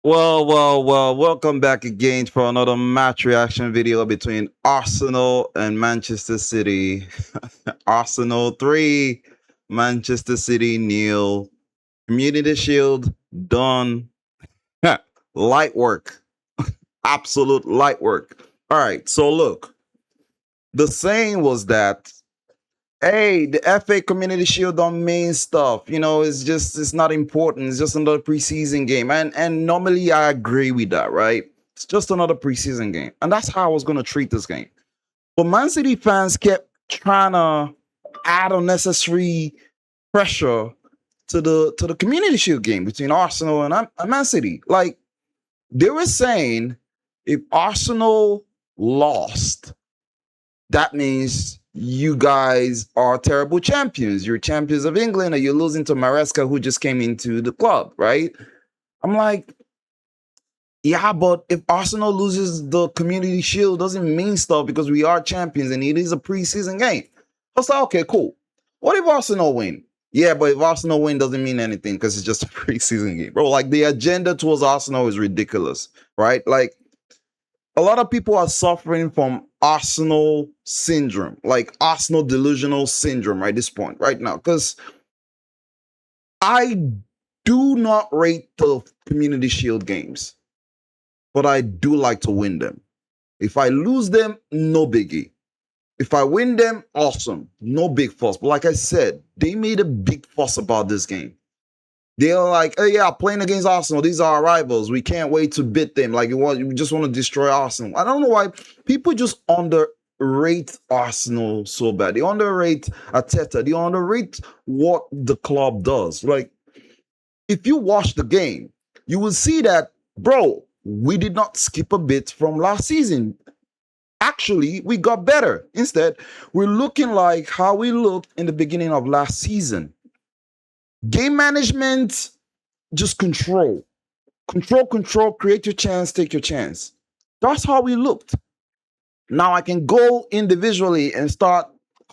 Well, welcome back again for another match reaction video between Arsenal and Manchester City. Arsenal 3, Manchester City nil. Community Shield done. Light work. Absolute light work. All right, so look, the saying was that hey, the FA Community Shield don't mean stuff. It's not important. It's just another preseason game. And normally I agree with that, right? It's just another preseason game. And that's how I was gonna treat this game. But Man City fans kept trying to add unnecessary pressure to the Community Shield game between Arsenal and Man City. Like they were saying if Arsenal lost, that means you guys are terrible champions. You're champions of England, and you're losing to Maresca, who just came into the club, right? I'm like, yeah, but if Arsenal loses the Community Shield, doesn't mean stuff because we are champions and it is a preseason game. I was like, okay, cool. What if Arsenal win? Yeah, but if Arsenal win, doesn't mean anything because it's just a preseason game, bro. Like the agenda towards Arsenal is ridiculous, right? Like a lot of people are suffering from Arsenal syndrome, like Arsenal delusional syndrome right this point, right now. Because I do not rate the Community Shield games, but I do like to win them. If I lose them, no biggie. If I win them, awesome. No big fuss. But like I said, they made a big fuss about this game. They're like, oh yeah, playing against Arsenal. These are our rivals. We can't wait to beat them. Like you just want to destroy Arsenal. I don't know why people just underrate Arsenal so bad. They underrate Arteta. They underrate what the club does. Like, if you watch the game, you will see that, bro, we did not skip a bit from last season. Actually, we got better. Instead, we're looking like how we looked in the beginning of last season. Game management, just control. Control, create your chance, take your chance. That's how we looked. Now I can go individually and start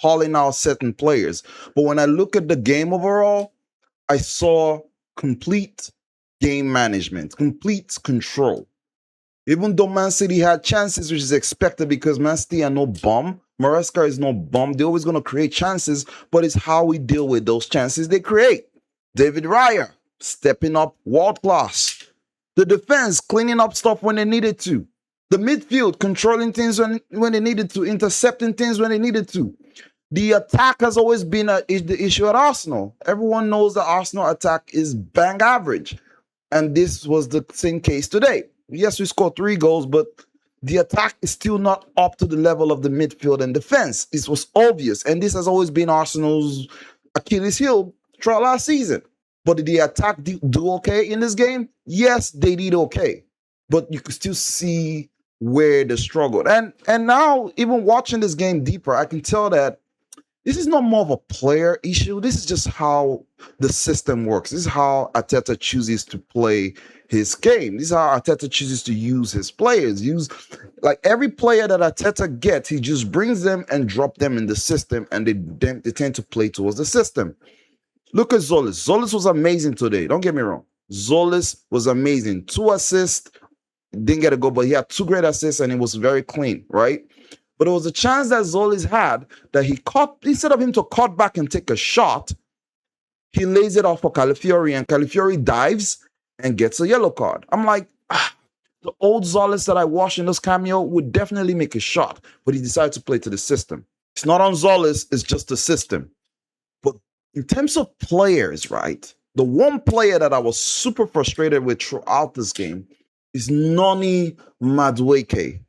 calling out certain players. But when I look at the game overall, I saw complete game management, complete control. Even though Man City had chances, which is expected because Man City are no bum. Maresca is no bum. They're always going to create chances, but it's how we deal with those chances they create. David Raya, stepping up world class. The defense, cleaning up stuff when they needed to. The midfield, controlling things when they needed to, intercepting things when they needed to. The attack has always been the issue at Arsenal. Everyone knows the Arsenal attack is bang average. And this was the same case today. Yes, we scored 3 goals, but the attack is still not up to the level of the midfield and defense. This was obvious. And this has always been Arsenal's Achilles heel throughout last season. But did the attack do okay in this game? Yes, they did okay. But you could still see where they struggled. And now, even watching this game deeper, I can tell that this is not more of a player issue. This is just how the system works. This is how Arteta chooses to play his game. This is how Arteta chooses to use his players. Like every player that Arteta gets, he just brings them and drop them in the system, and they tend to play towards the system. Look at Zolis. Zolis was amazing today. Don't get me wrong. Zolis was amazing. 2 assists, didn't get a goal, but he had 2 great assists, and it was very clean, right? But there was a chance that Zolis had that he caught, instead of him to cut back and take a shot, he lays it off for Calafiori, and Calafiori dives and gets a yellow card. I'm like, the old Zolis that I watched in this cameo would definitely make a shot, but he decided to play to the system. It's not on Zolis, it's just the system. But in terms of players, right, the one player that I was super frustrated with throughout this game is Noni Madueke.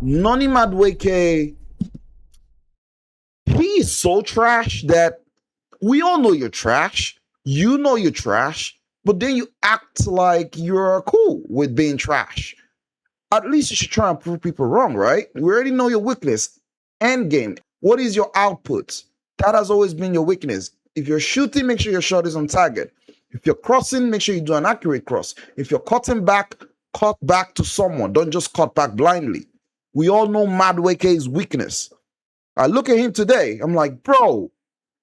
Noni Madueke, he is so trash that we all know you're trash. You know you're trash, but then you act like you're cool with being trash. At least you should try and prove people wrong, right? We already know your weakness. End game. What is your output? That has always been your weakness. If you're shooting, make sure your shot is on target. If you're crossing, make sure you do an accurate cross. If you're cutting back, cut back to someone. Don't just cut back blindly. We all know Madueke's weakness. I look at him today, I'm like, bro,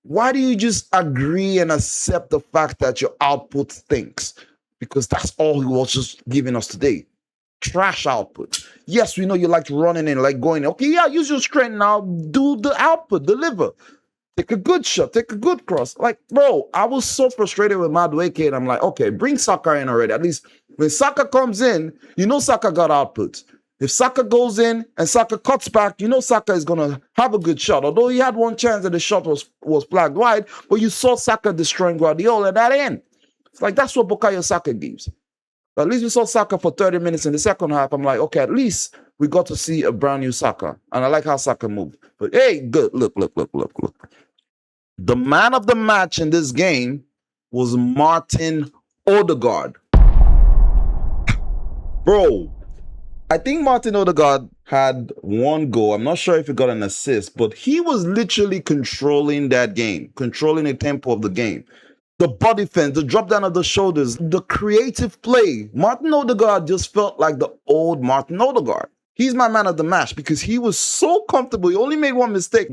why do you just agree and accept the fact that your output stinks? because that's all he was just giving us today. Trash output. Yes, we know you like running and like going, okay, yeah, use your strength now, do the output, deliver. Take a good shot, take a good cross. Like, bro, I was so frustrated with Madueke, and I'm like, okay, bring Saka in already. At least when Saka comes in, you know Saka got output. If Saka goes in and Saka cuts back, you know Saka is going to have a good shot. Although he had one chance that the shot was flagged wide, but you saw Saka destroying Guardiola at that end. It's like, that's what Bukayo Saka gives. But at least we saw Saka for 30 minutes in the second half. I'm like, okay, at least we got to see a brand new Saka. And I like how Saka moved. But hey, good. Look. The man of the match in this game was Martin Odegaard. Bro, I think Martin Odegaard had one goal. I'm not sure if he got an assist, but he was literally controlling that game, controlling the tempo of the game. The body fence, the drop down of the shoulders, the creative play. Martin Odegaard just felt like the old Martin Odegaard. He's my man of the match because he was so comfortable. He only made one mistake.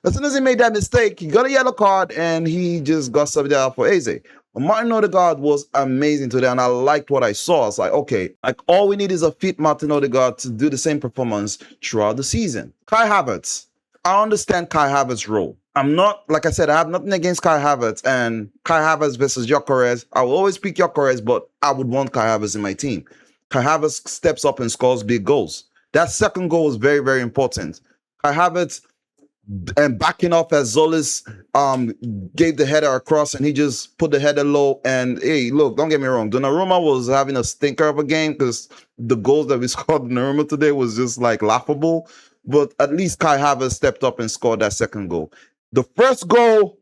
As soon as he made that mistake, he got a yellow card and he just got subbed out for Eze. Martin Odegaard was amazing today, and I liked what I saw. I was like, okay, like all we need is a fit Martin Odegaard to do the same performance throughout the season. Kai Havertz. I understand Kai Havertz's role. I'm not, like I said, I have nothing against Kai Havertz, and Kai Havertz versus USGoonerz. I will always pick USGoonerz, but I would want Kai Havertz in my team. Kai Havertz steps up and scores big goals. That second goal was very, very important. Kai Havertz and backing off as Zolis gave the header across, and he just put the header low. And hey, look, don't get me wrong, Donnarumma was having a stinker of a game because the goals that we scored Donnarumma today was just like laughable. But at least Kai Havertz stepped up and scored that second goal. The first goal,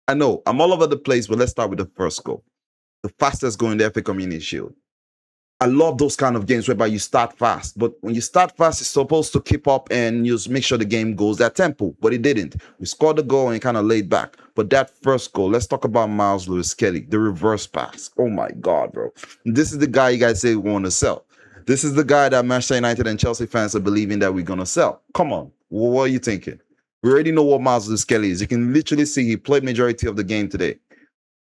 I know I'm all over the place, but let's start with the first goal. The fastest goal in the FA Community Shield. I love those kind of games whereby you start fast. But when you start fast, it's supposed to keep up and just make sure the game goes that tempo. But it didn't. We scored the goal and kind of laid back. But that first goal, let's talk about Miles Lewis-Skelly, the reverse pass. Oh my God, bro. This is the guy you guys say we want to sell. This is the guy that Manchester United and Chelsea fans are believing that we're going to sell. Come on. What are you thinking? We already know what Miles Lewis-Skelly is. You can literally see he played majority of the game today.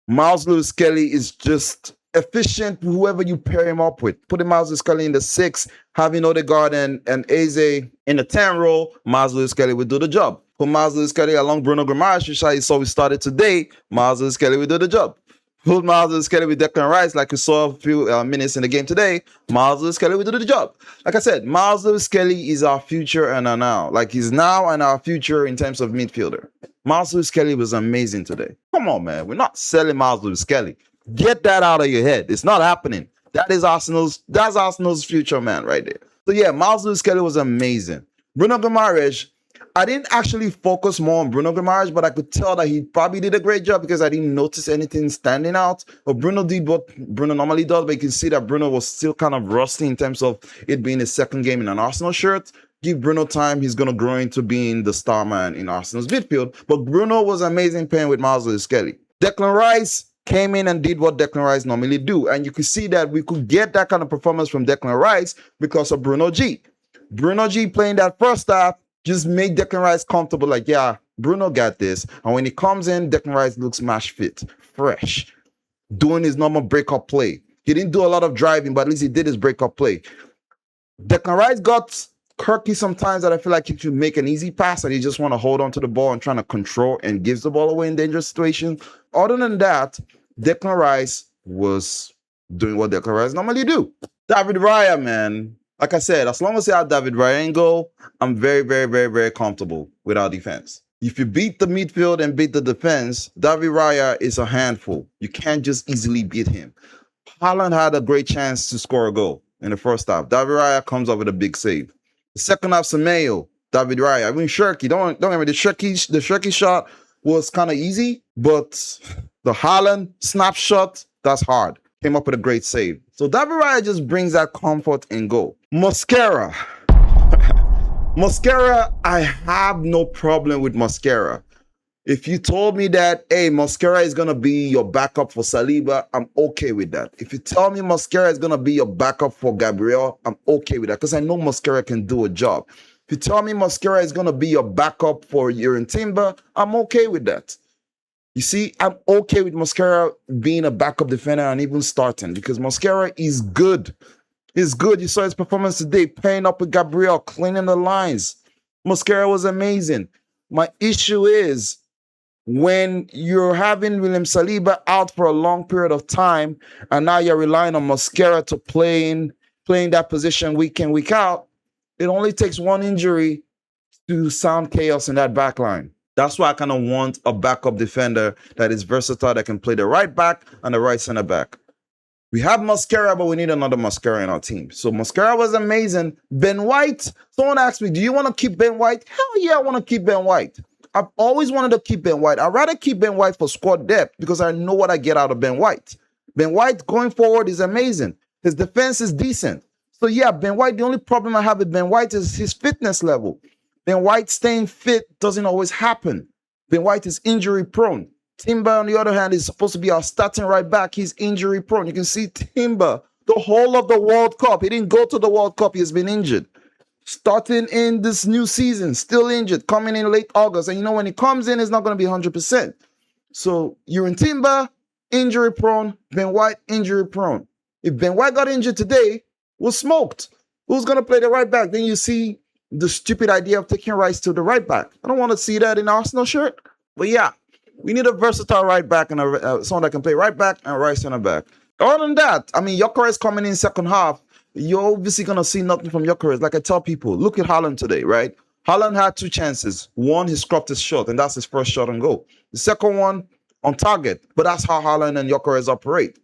Miles Lewis-Skelly is just efficient, whoever you pair him up with. Putting Miles Lewis-Skelly in the 6, having Odegaard and Eze in the 10 role, Miles Lewis-Skelly would do the job. Put Miles Lewis-Skelly along Bruno Guimaraes, which I saw we started today, Miles Lewis-Skelly would do the job. Put Miles Lewis-Skelly with Declan Rice, like we saw a few minutes in the game today, Miles Lewis-Skelly would do the job. Like I said, Miles Lewis-Skelly is our future and our now. Like he's now and our future in terms of midfielder. Miles Lewis-Skelly was amazing today. Come on, man. We're not selling Miles Lewis-Skelly. Get that out of your head. It's not happening. That's Arsenal's future man right there. So yeah, Miles Lewis-Skelly was amazing. Bruno Guimaraes, I didn't actually focus more on Bruno Guimaraes, but I could tell that he probably did a great job because I didn't notice anything standing out. But Bruno did what Bruno normally does, but you can see that Bruno was still kind of rusty in terms of it being his second game in an Arsenal shirt. Give Bruno time, he's going to grow into being the star man in Arsenal's midfield. But Bruno was amazing playing with Miles Lewis-Skelly. Declan Rice came in and did what Declan Rice normally do. And you could see that we could get that kind of performance from Declan Rice because of Bruno G. Bruno G playing that first half just made Declan Rice comfortable. Like, yeah, Bruno got this. And when he comes in, Declan Rice looks match fit, fresh, doing his normal breakup play. He didn't do a lot of driving, but at least he did his breakup play. Declan Rice got quirky sometimes that I feel like he should make an easy pass and he just want to hold on to the ball and trying to control and gives the ball away in dangerous situations. Other than that, Declan Rice was doing what Declan Rice normally do. David Raya, man. Like I said, as long as you have David Raya in goal, I'm very, very, very, very comfortable with our defense. If you beat the midfield and beat the defense, David Raya is a handful. You can't just easily beat him. Haaland had a great chance to score a goal in the first half. David Raya comes up with a big save. The second half, Semedo, David Raya. I mean, Shirky, don't get me, the Shirky shot was kind of easy, but the Haaland snapshot, that's hard. Came up with a great save. So David Raya just brings that comfort in goal. Mosquera. Mosquera, I have no problem with Mosquera. If you told me that, hey, Mosquera is going to be your backup for Saliba, I'm okay with that. If you tell me Mosquera is going to be your backup for Gabriel, I'm okay with that because I know Mosquera can do a job. If you tell me Mosquera is going to be your backup for Timber, I'm okay with that. You see, I'm okay with Mosquera being a backup defender and even starting because Mosquera is good. He's good. You saw his performance today, pairing up with Gabriel, cleaning the lines. Mosquera was amazing. My issue is when you're having William Saliba out for a long period of time, and now you're relying on Mosquera to playing that position week in, week out, it only takes one injury to sound chaos in that back line. That's why I kind of want a backup defender that is versatile, that can play the right back and the right center back. We have Mosquera, but we need another Mosquera in our team. So Mosquera was amazing. Ben White, someone asked me, do you want to keep Ben White? Hell yeah, I want to keep Ben White. I've always wanted to keep Ben White. I'd rather keep Ben White for squad depth because I know what I get out of Ben White. Ben White going forward is amazing. His defense is decent. So yeah, Ben White, the only problem I have with Ben White is his fitness level. Ben White staying fit doesn't always happen. Ben White is injury prone. Timber, on the other hand, is supposed to be our starting right back. He's injury prone. You can see Timber the whole of the World Cup. He didn't go to the World Cup. He's been injured. Starting in this new season, still injured, coming in late August. And you know, when he comes in, it's not going to be 100%. So you're in Timber, injury prone. Ben White, injury prone. If Ben White got injured today, we're smoked. Who's going to play the right back? Then you see the stupid idea of taking Rice to the right back. I don't want to see that in Arsenal shirt. But yeah, we need a versatile right back and someone that can play right back and right center back. Other than that, I mean, Gyökeres coming in second half, you're obviously going to see nothing from Gyökeres. Like I tell people, look at Haaland today, right? Haaland had two chances. One, he scrubbed his shot, and that's his first shot on goal. The second one, on target. But that's how Haaland and Gyökeres operate.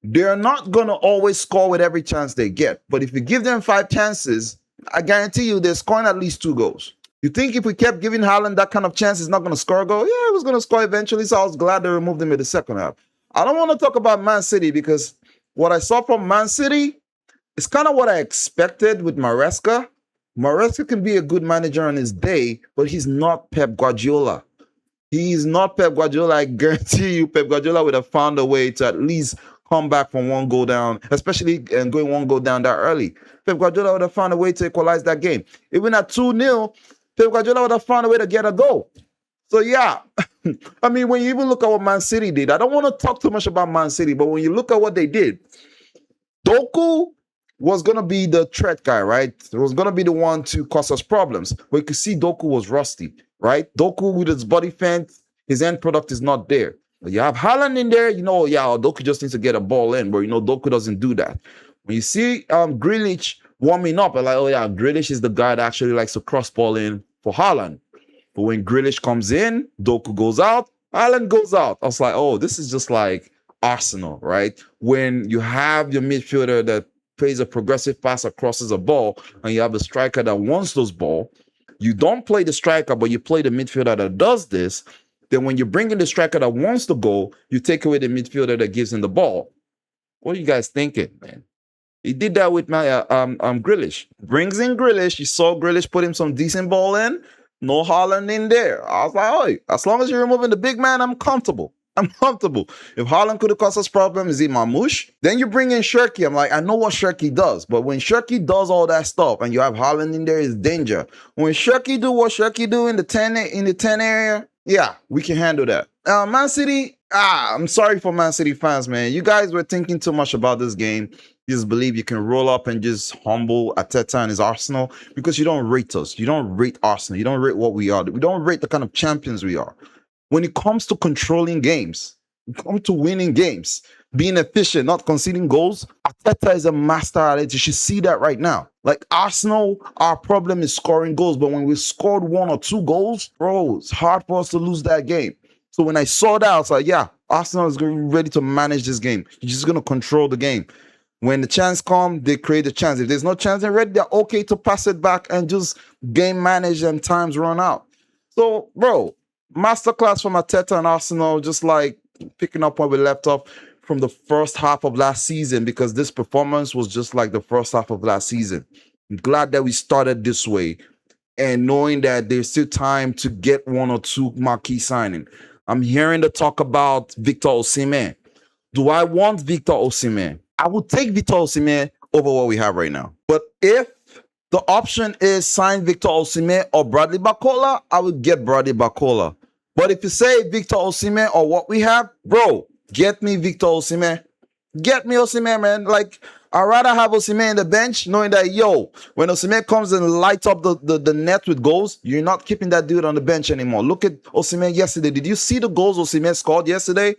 They're not going to always score with every chance they get. But if you give them 5 chances, I guarantee you they're scoring at least 2 goals. You think if we kept giving Haaland that kind of chance, he's not going to score a goal? Yeah, he was going to score eventually, so I was glad they removed him in the second half. I don't want to talk about Man City because what I saw from Man City is kind of what I expected with Maresca. Maresca can be a good manager on his day, but he's not Pep Guardiola. He's not Pep Guardiola. I guarantee you Pep Guardiola would have found a way to at least come back from 1 goal down, especially going 1 goal down that early. Pep Guardiola would have found a way to equalize that game. Even at 2-0, Pep Guardiola would have found a way to get a goal. So yeah, I mean, when you even look at what Man City did, I don't want to talk too much about Man City, but when you look at what they did, Doku was going to be the threat guy, right? It was going to be the one to cause us problems. But you could see Doku was rusty, right? Doku with his body fence, his end product is not there. You have Haaland in there, you know, yeah, Doku just needs to get a ball in, but you know, Doku doesn't do that. When you see Grealish warming up, I'm like, oh yeah, Grealish is the guy that actually likes to cross ball in for Haaland. But when Grealish comes in, Doku goes out, Haaland goes out. I was like, oh, this is just like Arsenal, right? When you have your midfielder that plays a progressive pass or crosses a ball, and you have a striker that wants those ball, you don't play the striker, but you play the midfielder that does this. Then when you bring in the striker that wants the goal, you take away the midfielder that gives him the ball. What are you guys thinking, man? He did that with my Grealish. Brings in Grealish. You saw Grealish put him some decent ball in. No Haaland in there. I was like, oh, as long as you're removing the big man, I'm comfortable. I'm comfortable. If Haaland could have caused us problems, is he Mamouche? Then you bring in Shirky. I'm like, I know what Shirky does, but when Shirky does all that stuff and you have Haaland in there, it's danger. When Shirky do what Shirky do in the 10 area, yeah, we can handle that. Man City, I'm sorry for Man City fans, man. You guys were thinking too much about this game. You just believe you can roll up and just humble Arteta and his Arsenal because you don't rate us. You don't rate Arsenal. You don't rate what we are. We don't rate the kind of champions we are. When it comes to controlling games, when it comes to winning games, being efficient, not conceding goals, Arteta is a master at it. You should see that right now. Like Arsenal, our problem is scoring goals. But when we scored 1 or 2 goals, bro, it's hard for us to lose that game. So when I saw that, I was like, yeah, Arsenal is ready to manage this game. You're just going to control the game. When the chance comes, they create the chance. If there's no chance, they're ready. They're okay to pass it back and just game manage and times run out. So, bro, masterclass from Arteta and Arsenal, just like picking up where we left off from the first half of last season, because this performance was just like the first half of last season. I'm glad that we started this way and knowing that there's still time to get 1 or 2 marquee signing. I'm hearing the talk about Victor Osimhen. Do I want Victor Osimhen? I would take Victor Osimhen over what we have right now. But if the option is sign Victor Osimhen or Bradley Barcola, I would get Bradley Barcola. But if you say Victor Osimhen or what we have, bro, get me Victor Osimhen. Get me Osimhen, man. Like, I'd rather have Osimhen in the bench, knowing that, yo, when Osimhen comes and lights up the net with goals, you're not keeping that dude on the bench anymore. Look at Osimhen yesterday. Did you see the goals Osimhen scored yesterday?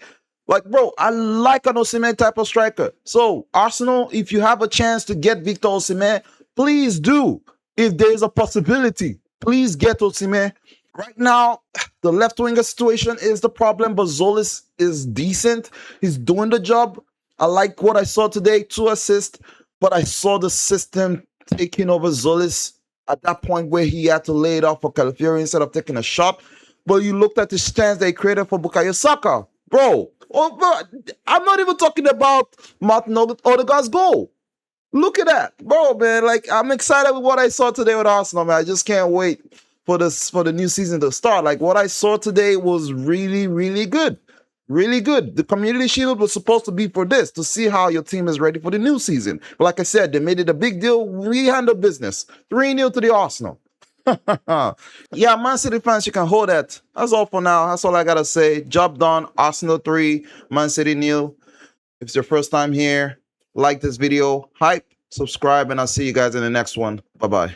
Like, bro, I like an Osimhen type of striker. So, Arsenal, if you have a chance to get Victor Osimhen, please do. If there is a possibility, please get Osimhen. Right now, the left winger situation is the problem, but Zolis is decent. He's doing the job. I like what I saw today, 2 assists, but I saw the system taking over Zolis at that point where he had to lay it off for Calafiori instead of taking a shot. But you looked at the chance they created for Bukayo Saka. Bro, I'm not even talking about Martin Odegaard's goal. Look at that, bro, man. Like, I'm excited with what I saw today with Arsenal, man. I just can't wait for the new season to start. Like, what I saw today was really, really good. Really good. The Community Shield was supposed to be for this, to see how your team is ready for the new season. But like I said, they made it a big deal. We handled business. 3-0 to the Arsenal. Yeah, Man City fans, you can hold that. That's all for now. That's all I got to say. Job done. Arsenal 3, Man City 0. If it's your first time here, like this video, hype, subscribe, and I'll see you guys in the next one. Bye-bye.